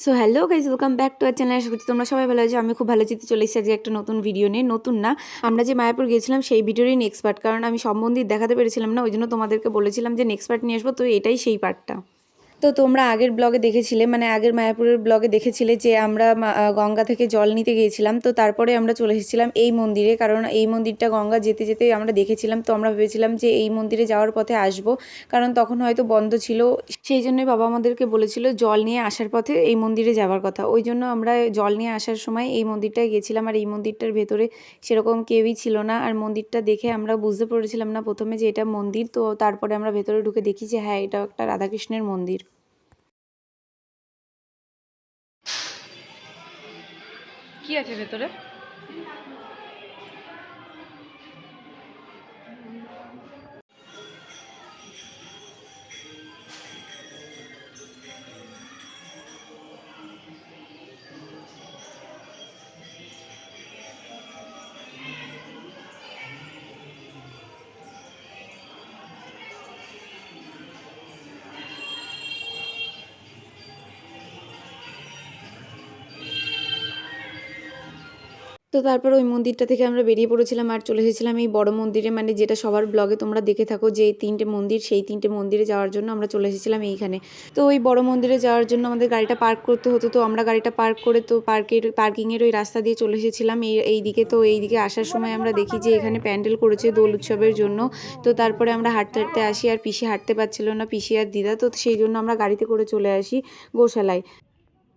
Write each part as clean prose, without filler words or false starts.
So hello guys, welcome back to our channel. আশা করছি তোমরা সবাই ভালো আছো। আমি খুব ভালো চিত্তে চলে এসেছি আজকে একটা নতুন ভিডিও নিয়ে। নতুন না, আমরা যে মায়াপুর গিয়েছিলাম সেই ভিডিওরই নেক্সট পার্ট, কারণ আমি সব মন্দির দেখাতে পেরেছিলাম না, ওই জন্য তোমাদেরকে বলেছিলাম যে নেক্সট পার্ট নিয়ে আসবো। তো এটাই সেই পার্টটা। তো তোমরা আগের ব্লগে দেখেছিলে, মানে আগের মায়াপুরের ব্লগে দেখেছিলে যে আমরা গঙ্গা থেকে জল নিতে গিয়েছিলাম। তো তারপরে আমরা চলে এসেছিলাম এই মন্দিরে, কারণ এই মন্দিরটা গঙ্গা যেতে যেতে আমরা দেখেছিলাম। তো আমরা ভেবেছিলাম যে এই মন্দিরে যাওয়ার পথে আসব, কারণ তখন হয়তো বন্ধ ছিল। সেই জন্যই বাবা আমাদেরকে বলেছিল জল নিয়ে আসার পথে এই মন্দিরে যাওয়ার কথা। ওই জন্য আমরা জল নিয়ে আসার সময় এই মন্দিরটায় গেছিলাম। আর এই মন্দিরটার ভেতরে সেরকম কেউই ছিল না। আর মন্দিরটা দেখে আমরা বুঝতে পেরেছিলাম না প্রথমে যে এটা মন্দির। তো তারপরে আমরা ভেতরে ঢুকে দেখি যে হ্যাঁ, এটা একটা রাধাকৃষ্ণের মন্দির। কি আছে ভেতরে? তো তারপর ওই মন্দিরটা থেকে আমরা বেরিয়ে পড়েছিলাম আর চলে এসেছিলাম এই বড় মন্দিরে, মানে যেটা সবার ব্লগে তোমরা দেখে থাকো যে এই 3টে মন্দির, সেই 3টে মন্দিরে যাওয়ার জন্য আমরা চলে এসেছিলাম এইখানে। তো ওই বড় মন্দিরে যাওয়ার জন্য আমাদের গাড়িটা পার্ক করতে হতো। তো আমরা গাড়িটা পার্ক করে তো পার্কিংয়ের ওই রাস্তা দিয়ে চলে এসেছিলাম এই দিকে। তো এই দিকে আসার সময় আমরা দেখি যে এখানে প্যান্ডেল করেছে দোল উৎসবের জন্য। তো তারপরে আমরা হাঁটতে হাঁটতে আসি, আর পিসি হাঁটতে পারছিল না, পিসি আর দিদা। তো সেই জন্য আমরা গাড়িতে করে চলে আসি গোশালায়।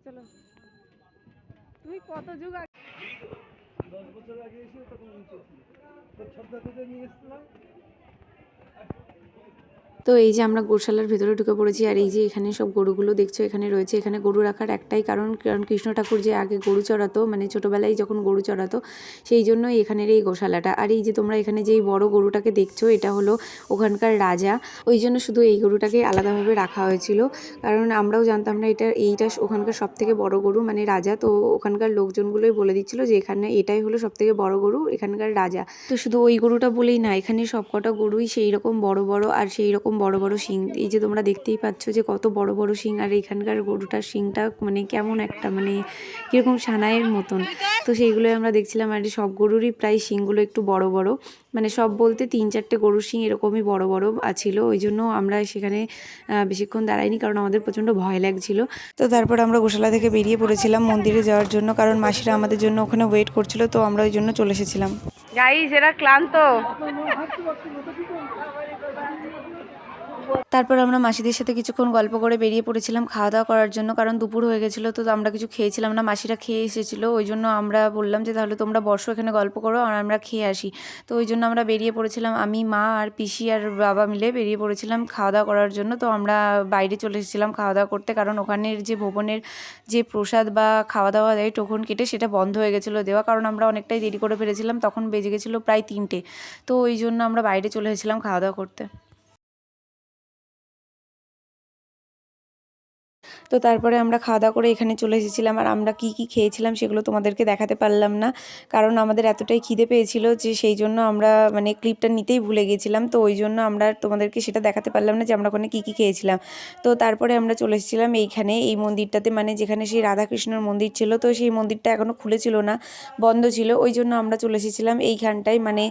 চলো। তুই কত যুগ আগে 10 বছর আগে এসে তখন নিচে ছিল, তো ছোটদাদের নিয়ে এসেছিলাম। তো এই যে আমরা গোশালার ভেতরে ঢুকে পড়েছি, আর এই যে এখানে সব গরুগুলো দেখছো এখানে রয়েছে। এখানে গরু রাখার একটাই কারণ কৃষ্ণ ঠাকুর যে আগে গরু চড়াতো, মানে ছোটোবেলায় যখন গরু চড়াতো, সেই জন্যই এখানের এই গোশালাটা। আর এই যে তোমরা এখানে যেই বড় গরুটাকে দেখছো এটা হলো ওখানকার রাজা। ওই জন্য শুধু এই গরুটাকে আলাদাভাবে রাখা হয়েছিল, কারণ আমরাও জানতাম না এইটা ওখানকার সব থেকে বড় গরু, মানে রাজা। তো ওখানকার লোকজনগুলোই বলে দিচ্ছিল যে এখানে এটাই হলো সব থেকে বড় গরু, এখানকার রাজা। তো শুধু ওই গরুটা বলেই না, এখানে সব কটা গরুই সেই রকম বড় বড়, আর সেই রকম বড় বড় শিং। এই যে তোমরা দেখতেই পাচ্ছ যে কত বড় বড় শিং। আর এখানকার গরুটার শিংটা মানে কেমন একটা, মানে কীরকম সানাইয়ের মতন। তো সেইগুলোই আমরা দেখছিলাম। আর সব গরুরই প্রায় শিংগুলো একটু বড় বড়, মানে সব বলতে 3-4টে গরুর শিং এরকমই বড় বড় ছিল। ওই জন্য আমরা সেখানে বেশিক্ষণ দাঁড়াইনি, কারণ আমাদের প্রচণ্ড ভয় লাগছিল। তো তারপর আমরা গোশালা থেকে বেরিয়ে পড়েছিলাম মন্দিরে যাওয়ার জন্য, কারণ মাসিরা আমাদের জন্য ওখানে ওয়েট করছিল। তো আমরা ওই জন্য চলে এসেছিলাম। গাইস, এরা ক্লান্ত। তারপর আমরা মাসিদের সাথে কিছুক্ষণ গল্প করে বেরিয়ে পড়েছিলাম খাওয়া দাওয়া করার জন্য, কারণ দুপুর হয়ে গেছিলো। তো আমরা কিছু খেয়েছিলাম না, মাসিরা খেয়ে এসেছিলো। ওই জন্য আমরা বললাম যে তাহলে তোমরা বসো এখানে গল্প করো আর আমরা খেয়ে আসি। তো ওই জন্য আমরা বেরিয়ে পড়েছিলাম, আমি, মা আর পিসি আর বাবা মিলে বেরিয়ে পড়েছিলাম খাওয়া দাওয়া করার জন্য। তো আমরা বাইরে চলে এসেছিলাম খাওয়া দাওয়া করতে, কারণ ওখানের যে ভবনের যে প্রসাদ বা খাওয়া দাওয়া দেয় টোকন কেটে, সেটা বন্ধ হয়ে গেছিলো দেওয়া, কারণ আমরা অনেকটাই দেরি করে ফেলেছিলাম। তখন বেজে গেছিলো প্রায় 3টে। তো ওই জন্য আমরা বাইরে চলে এসেছিলাম খাওয়া দাওয়া করতে। তো তারপরে আমরা খাওয়া দাওয়া করে এখানে চলে এসেছিলাম। আর আমরা কি কি খেয়েছিলাম সেগুলো তোমাদেরকে দেখাতে পারলাম না, কারণ আমাদের এতটাই খিদে পেয়েছিল যে সেই জন্য আমরা মানে ক্লিপটা নিতেই ভুলে গেছিলাম। তো ওই জন্য আমরা তোমাদেরকে সেটা দেখাতে পারলাম না যে আমরা ওখানে কী কী খেয়েছিলাম। তো তারপরে আমরা চলে এসেছিলাম এইখানে এই মন্দিরটাতে, মানে যেখানে সেই রাধাকৃষ্ণর মন্দির ছিল। তো সেই মন্দিরটা এখনও খুলেছিল না, বন্ধ ছিল। ওই জন্য আমরা চলে এসেছিলাম এইখানটায়, মানে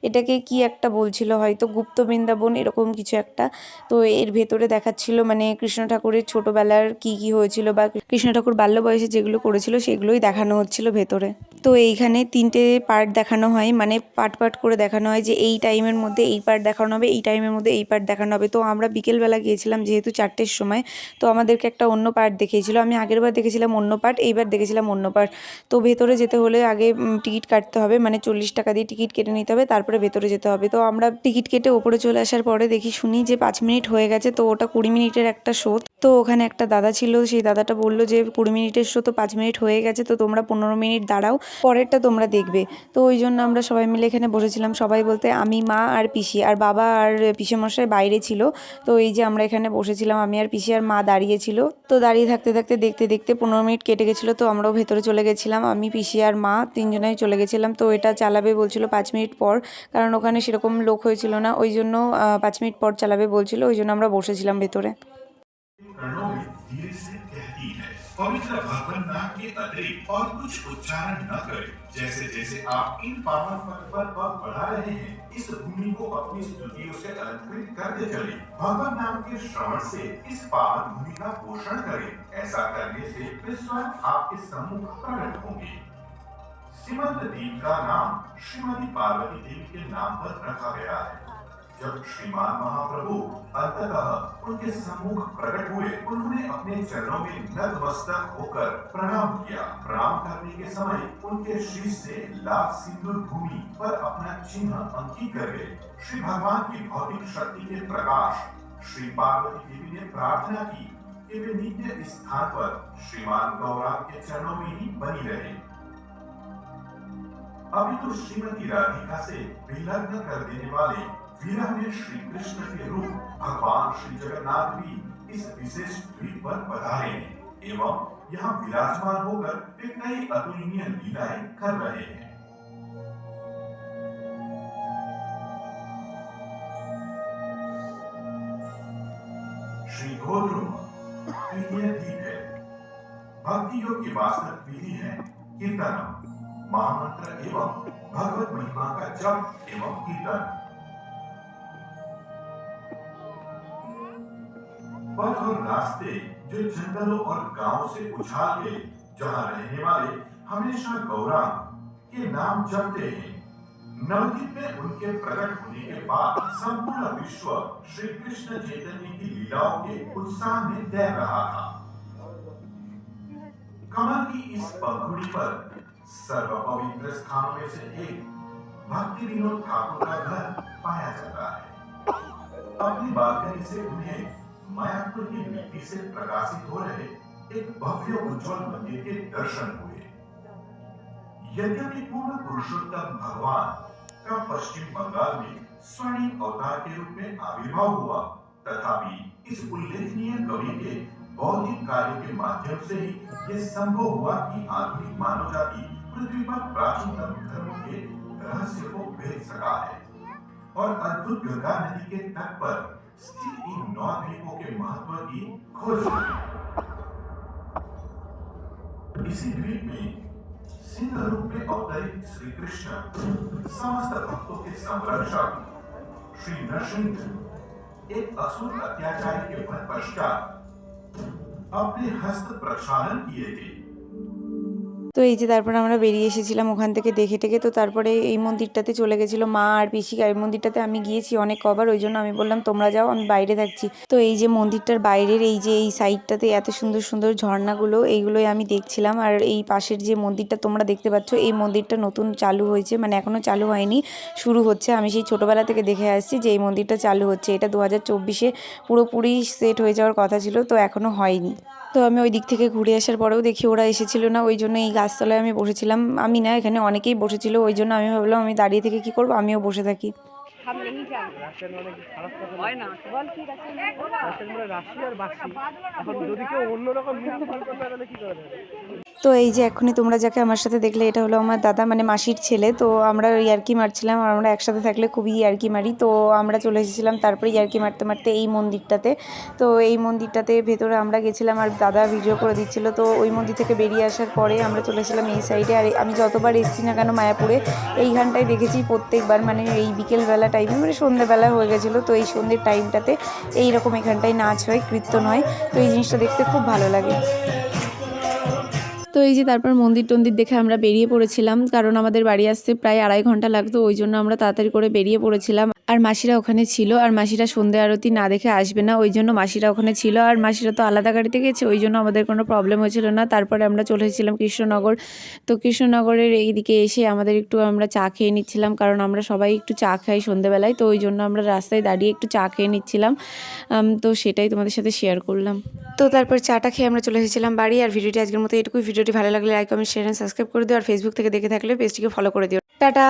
এটাকে কি একটা বলছিল, হয়তো গুপ্ত বৃন্দাবন এরকম কিছু একটা। তো এর ভেতরে দেখাচ্ছিল মানে কৃষ্ণ ঠাকুরের ছোটোবেলার কি কি হয়েছিল, বা কৃষ্ণ ঠাকুর বাল্য বয়সে যেগুলো করেছিল সেগুলোই দেখানো হচ্ছিল ভেতরে। তো এইখানে 3টে পার্ট দেখানো হয়, মানে পার্ট পার্ট করে দেখানো হয় যে এই টাইমের মধ্যে এই পার্ট দেখানো হবে, এই টাইমের মধ্যে এই পার্ট দেখানো হবে। তো আমরা বিকেলবেলা গিয়েছিলাম যেহেতু 4টের সময়, তো আমাদেরকে একটা অন্য পার্ট দেখিয়েছিল। আমি আগেরবার দেখেছিলাম অন্য পার্ট, এইবার দেখেছিলাম অন্য পার্ট। তো ভেতরে যেতে হলে আগে টিকিট কাটতে হবে, মানে 40 টাকা দিয়ে টিকিট কেটে নিতে হবে, তারপরে ভেতরে যেতে হবে। তো আমরা টিকিট কেটে ওপরে চলে আসার পরে দেখি শুনি যে 5 মিনিট হয়ে গেছে। তো ওটা 20 মিনিটের একটা শো। তো ওখানে একটা দাদা ছিল, সেই দাদাটা বললো যে 20 মিনিটের শো তো 5 মিনিট হয়ে গেছে, তো তোমরা 15 মিনিট দাঁড়াও, পরেরটা তোমরা দেখবে। তো ওই জন্য আমরা সবাই মিলে এখানে বসেছিলাম। সবাই বলতে আমি, মা আর পিসি, আর বাবা আর পিসেমশাই বাইরে ছিল। তো এই যে আমরা এখানে বসেছিলাম, আমি আর পিসি আর মা দাঁড়িয়েছিল। তো দাঁড়িয়ে থাকতে থাকতে দেখতে দেখতে 15 মিনিট কেটে গেছিলো। তো আমরাও ভেতরে চলে গেছিলাম, আমি, পিসি আর মা 3জনেই চলে গেছিলাম। তো এটা চালাবে বলছিল 5 মিনিট পর, কারণ ওখানে সেরকম লোক হয়েছিল না, ওই জন্য 5 মিনিট পর চালাবে বলছিল। ওই জন্য আমরা বসেছিলাম ভেতরে। पवित्र भगवान नाम के अतिरिक्त और कुछ उच्चारण न करें। जैसे जैसे आप इन पावन पद पर पग बढ़ा रहे हैं, इस भूमि को अपनी स्तुतियों से अलंकृत करते चले। भगवान नाम के श्रवण से इस पावन भूमि का पोषण करें। ऐसा करने से वे स्वयं आपके सम्मुख प्रकट होंगे। सीमंत द्वीप का नाम श्रीमती पार्वती देवी के नाम पर रखा गया है। जब श्रीमान महाप्रभु अंततः उनके सम्मुख प्रकट हुए, उन्होंने अपने चरणों में नतमस्तक होकर प्रणाम किया। प्रणाम करने के समय उनके शीश से लाल सिंदूर भूमि पर अपना चिन्ह अंकित कर गए। श्री भगवान की भौतिक शक्ति के प्रकाश श्री पार्वती देवी ने प्रार्थना की कि वे नित्य इस स्थान पर श्रीमान गौरांग के चरणों में ही बनी रहे। अभी तो श्रीमती राधिका से विलग्न कर देने वाले विरह में श्री कृष्ण के रूप भगवान श्री जगन्नाथ भी इस विशेष द्वीप पर पधारे हैं एवं यहाँ विराजमान होकर वे कई अतुलनीय लीलाएं कर रहे हैं। श्री गोद्रुम तृतीय द्वीप है। भक्ति योग की वास्तविक विधि है कीर्तन, महामंत्र एवं भगवत महिमा का जप एवं कीर्तन। पथ और रास्ते जो जंगलों और गांवों से उछाल के जहां रहने वाले हमेशा गौरांग के नाम जपते हैं। नवद्वीप में उनके प्रकट होने के बाद संपूर्ण विश्व श्री कृष्ण चैतन्य की लीलाओं के उत्साह में तैर रहा था। कमल की इस पंखुड़ी पर सर्व पवित्र स्थानों में से एक भक्ति विनोद ठाकुर का घर पाया जाता है। अपनी बालकनी से उन्हें मायापुर की मिट्टी से प्रकाशित हो रहे एक भव्य उज्जवल मंदिर के दर्शन हुए। यद्यपि पूर्ण पुरुषोत्तम भगवान का पश्चिम बंगाल में स्वर्णिम अवतार के रूप में आविर्भाव हुआ, तथापि इस उल्लेखनीय कवि के बौद्धिक कार्यों के माध्यम से ही यह संभव हुआ कि आधुनिक मानव जाति पृथ्वी पर प्राचीनतम धर्मों के रहस्य को भेद सका है और अद्भुत गंगा नदी के तट पर स्थित इन 9 द्वीपों के महत्व की खोज की। इसी द्वीप में सिंह रूप में अवतरित श्री कृष्ण समस्त भक्तों के संरक्षक श्री नरसिंह एक असुर अत्याचारी के वध पश्चात अपने हस्त प्रक्षालन किए थे। তো এই যে তারপরে আমরা বেরিয়ে এসেছিলাম ওখান থেকে দেখে টেকে। তো তারপরে এই মন্দিরটাতে চলে গেছিলো মা আর পিসি। আর এই মন্দিরটাতে আমি গিয়েছি অনেক কবার, ওই জন্য আমি বললাম তোমরা যাও, আমি বাইরে থাকছি। তো এই যে মন্দিরটার বাইরের এই যে এই সাইডটাতে এত সুন্দর সুন্দর ঝর্ণাগুলো, এইগুলোই আমি দেখছিলাম। আর এই পাশের যে মন্দিরটা তোমরা দেখতে পাচ্ছ, এই মন্দিরটা নতুন চালু হয়েছে, মানে এখনও চালু হয়নি, শুরু হচ্ছে। আমি সেই ছোটোবেলা থেকে দেখে আসছি যে এই মন্দিরটা চালু হচ্ছে। এটা 2024-এ পুরোপুরি সেট হয়ে যাওয়ার কথা ছিল, তো এখনও হয়নি। তো আমি ওই দিক থেকে ঘুরে আসার পরেও দেখি ওরা এসেছিল না, ওই জন্য এই গাছতলায় আমি বসেছিলাম। আমি না, এখানে অনেকেই বসেছিল, ওই জন্য আমি ভাবলাম আমি দাঁড়িয়ে থেকে কি করব, আমিও বসে থাকি। তো এই যে এক্ষুনি তোমরা যাকে আমার সাথে দেখলে, এটা হলো আমার দাদা, মানে মাসির ছেলে। তো আমরা ইয়ার্কি মারছিলাম, আর আমরা একসাথে থাকলে খুবই ইয়ার্কি মারি। তো আমরা চলে এসেছিলাম তারপরে ইয়ার্কি মারতে মারতে এই মন্দিরটাতে। তো এই মন্দিরটাতে ভেতরে আমরা গেছিলাম, আর দাদা ভিডিও করে দিচ্ছিল। তো ওই মন্দির থেকে বেরিয়ে আসার পরে আমরা চলে এসেছিলাম এই সাইডে। আর আমি যতবার এসেছি না কেন মায়াপুরে, এইখানটায় দেখেছি প্রত্যেকবার, মানে এই বিকেলবেলা টাইমে, মানে সন্ধ্যেবেলা হয়ে গেছিলো। তো এই সন্ধ্যের টাইমটাতে এইরকম এখানটায় নাচ হয়, কীর্তন হয়। তো এই জিনিসটা দেখতে খুব ভালো লাগে। তো এই যে তারপর মন্দির টন্দির দেখে আমরা বেরিয়ে পড়েছিলাম, কারণ আমাদের বাড়ি আসতে প্রায় 2.5 ঘন্টা লাগতো, ওই জন্য আমরা তাড়াতাড়ি করে বেরিয়ে পড়েছিলাম। আর মাসিরা ওখানে ছিল, আর মাসিরা সন্ধ্যে আরতি না দেখে আসবে না, ওই জন্য মাসিরা ওখানে ছিল। আর মাসিরা তো আলাদা গাড়িতে গেছে, ওই জন্য আমাদের কোনো প্রবলেম হয়েছিল না। তারপরে আমরা চলে এসেছিলাম কৃষ্ণনগর। তো কৃষ্ণনগরের এইদিকে এসে আমাদের একটু আমরা চা খেয়ে নিচ্ছিলাম, কারণ আমরা সবাই একটু চা খাই সন্ধ্যেবেলায়। তো ওই জন্য আমরা রাস্তায় দাঁড়িয়ে একটু চা খেয়ে নিচ্ছিলাম। তো সেটাই তোমাদের সাথে শেয়ার করলাম। তো তারপর চাটা খেয়ে আমরা চলে এসেছিলাম বাড়ি। আর ভিডিওটি আজকের মতো এটুকুই। ভিডিওটি ভালো লাগলে like, comment, share and subscribe করে দিও। আর ফেসবুক থেকে দেখে থাকলে পেজটিকে ফলো করে দিও। টাটা।